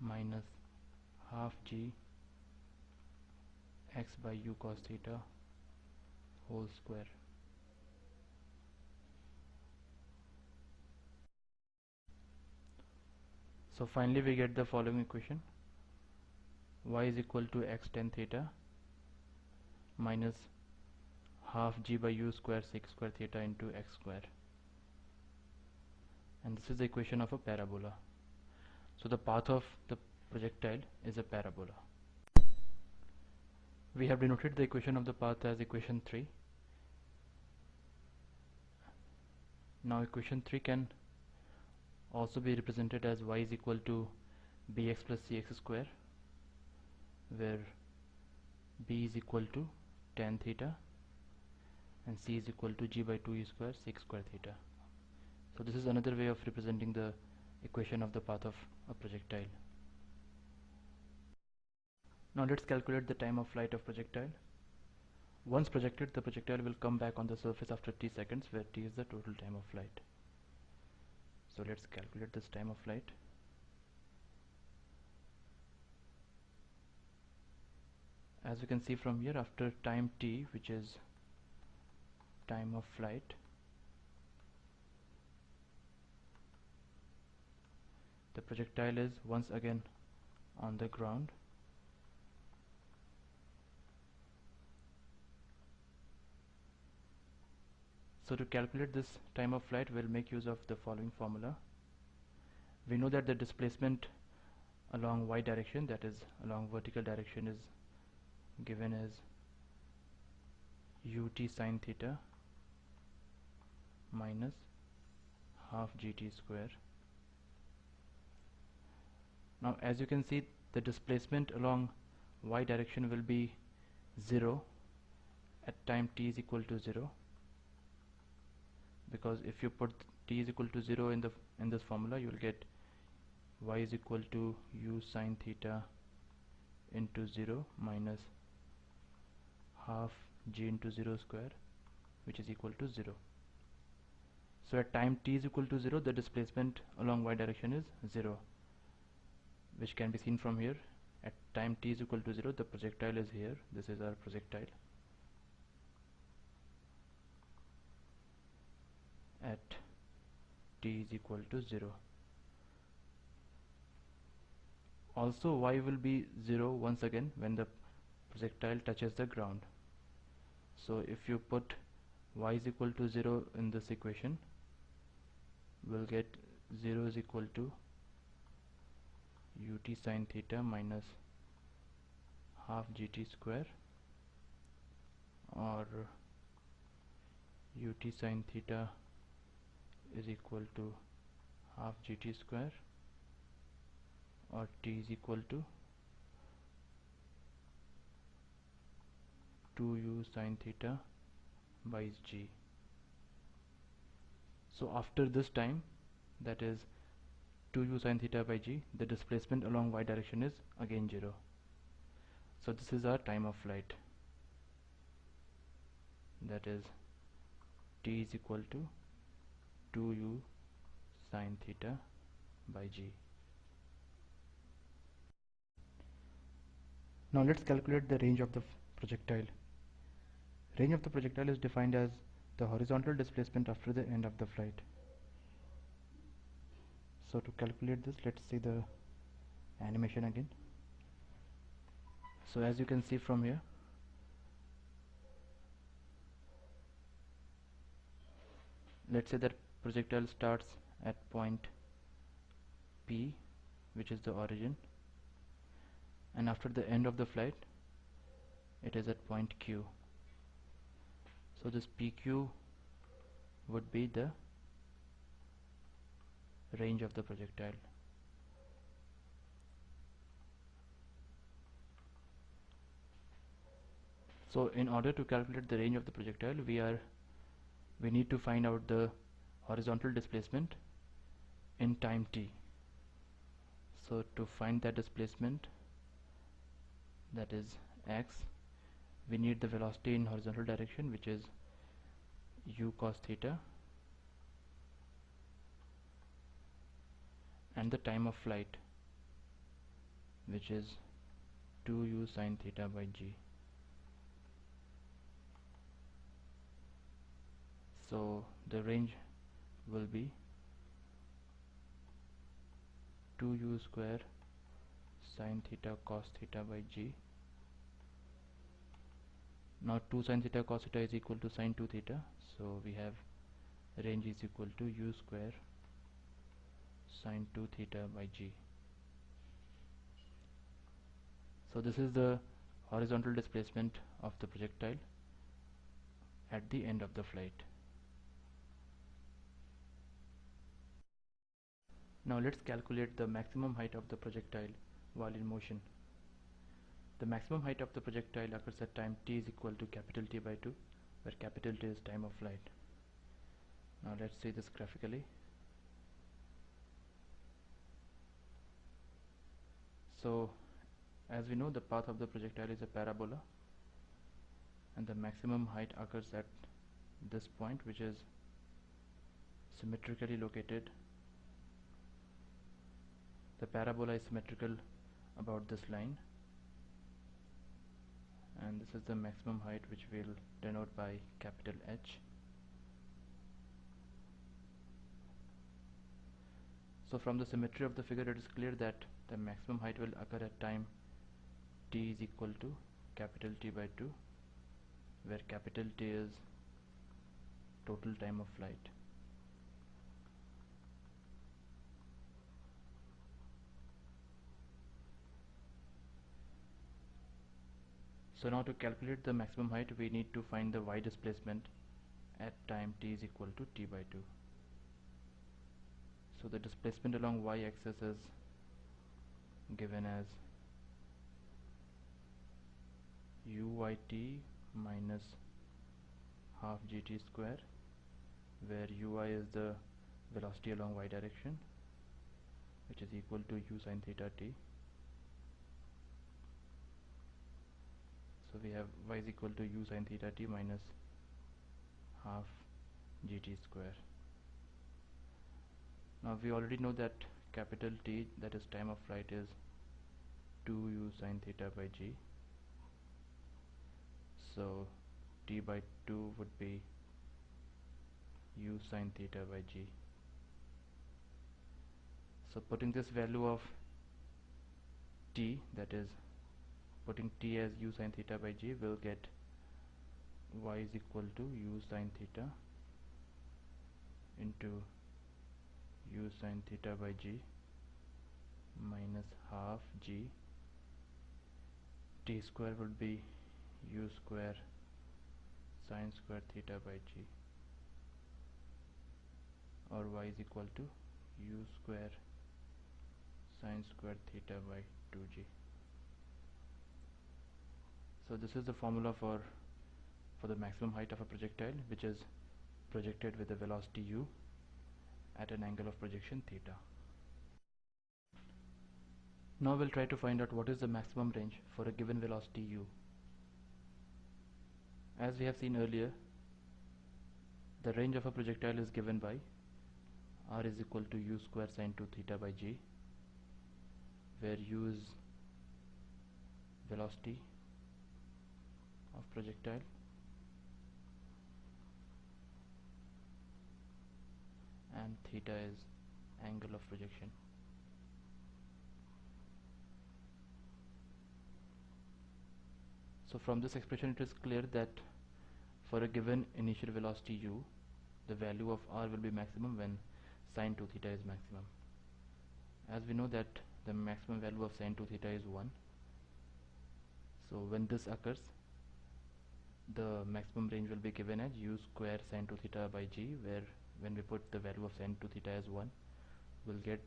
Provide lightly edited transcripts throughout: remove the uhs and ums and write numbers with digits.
minus half g x by u cos theta whole square. So finally we get the following equation: y is equal to x tan theta minus half g by u square sec square theta into x square, and this is the equation of a parabola. So the path of the projectile is a parabola. We have denoted the equation of the path as equation 3. Now equation 3 can also be represented as y is equal to bx plus cx square, where b is equal to tan theta and c is equal to g by 2 u square sec square theta. So this is another way of representing the equation of the path of a projectile. Now let's calculate the time of flight of projectile. Once projected, the projectile will come back on the surface after t seconds, where t is the total time of flight. So let's calculate this time of flight. As you can see from here, after time t, which is time of flight, the projectile is once again on the ground. So to calculate this time of flight, we'll make use of the following formula. We know that the displacement along y direction, that is along vertical direction, is given as ut sine theta minus half gt square. Now as you can see, the displacement along y direction will be 0 at time t is equal to 0, because if you put t is equal to 0 in this formula, you will get y is equal to u sine theta into 0 minus half g into 0 square, which is equal to 0. So at time t is equal to 0, the displacement along y direction is 0, which can be seen from here. At time t is equal to 0, the projectile is here. This is our projectile. At t is equal to 0. Also y will be 0 once again when the projectile touches the ground. So if you put y is equal to 0 in this equation, we'll get 0 is equal to ut sine theta minus half gt square, or ut sine theta is equal to half gt square, or t is equal to 2u sine theta by g. So after this time, that is 2u sine theta by g, the displacement along y direction is again 0. So this is our time of flight, that is t is equal to 2u sine theta by g. Now let's calculate the range of the projectile. Range of the projectile is defined as the horizontal displacement after the end of the flight. So to calculate this, let's see the animation again. So as you can see from here, let's say that projectile starts at point P, which is the origin, and after the end of the flight, it is at point Q. So this PQ would be the range of the projectile. So in order to calculate the range of the projectile, we need to find out the horizontal displacement in time t. So to find that displacement, that is x, we need the velocity in horizontal direction, which is u cos theta, and the time of flight, which is 2u sine theta by g. So the range will be 2u square sine theta cos theta by g. Now 2 sine theta cos theta is equal to sine 2 theta, so we have range is equal to u square sine 2 theta by g. So this is the horizontal displacement of the projectile at the end of the flight. Now let's calculate the maximum height of the projectile while in motion. The maximum height of the projectile occurs at time t is equal to capital T by 2, where capital T is time of flight. Now let's see this graphically. So as we know, the path of the projectile is a parabola, and the maximum height occurs at this point, which is symmetrically located. The parabola is symmetrical about this line, and this is the maximum height, which we'll denote by capital H. So from the symmetry of the figure, it is clear that the maximum height will occur at time t is equal to capital T by 2, where capital T is total time of flight. So now to calculate the maximum height, we need to find the y displacement at time t is equal to t by 2. So the displacement along y-axis is given as uyt minus half gt square, where uy is the velocity along y direction, which is equal to u sine theta t. So we have y is equal to u sine theta t minus half gt square. Now we already know that capital T, that is time of flight, is 2u sine theta by g. So t by 2 would be u sine theta by g. So putting this value of t, that is putting t as u sine theta by g, will get y is equal to u sine theta into u sine theta by g minus half g. T square would be u square sine square theta by g, or y is equal to u square sine square theta by 2g. So this is the formula for the maximum height of a projectile, which is projected with a velocity u at an angle of projection theta. Now we'll try to find out what is the maximum range for a given velocity u. As we have seen earlier, the range of a projectile is given by r is equal to u square sine 2 theta by g, where u is velocity of projectile and theta is angle of projection. So from this expression, it is clear that for a given initial velocity u, the value of r will be maximum when sine 2 theta is maximum. As we know that the maximum value of sine 2 theta is 1, so when this occurs, the maximum range will be given as u square sine 2 theta by g, where when we put the value of sine 2 theta as 1, we'll get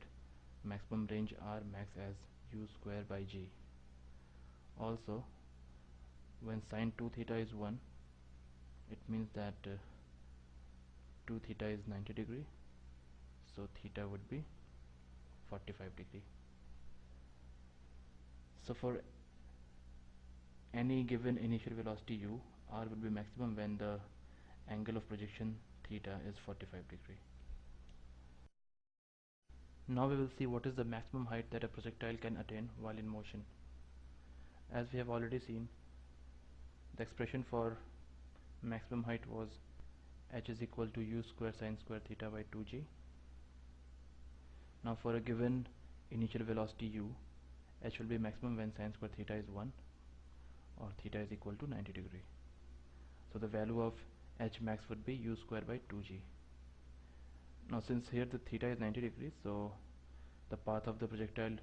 maximum range r max as u square by g. Also, when sine 2 theta is 1, it means that 2 theta is 90 degree, so theta would be 45 degree. So for any given initial velocity u, r will be maximum when the angle of projection theta is 45 degree. Now we will see what is the maximum height that a projectile can attain while in motion. As we have already seen, the expression for maximum height was h is equal to u square sine square theta by 2g. Now for a given initial velocity u, h will be maximum when sine square theta is 1 or theta is equal to 90 degree. So the value of h max would be u square by 2g. Now since here the theta is 90 degrees, so the path of the projectile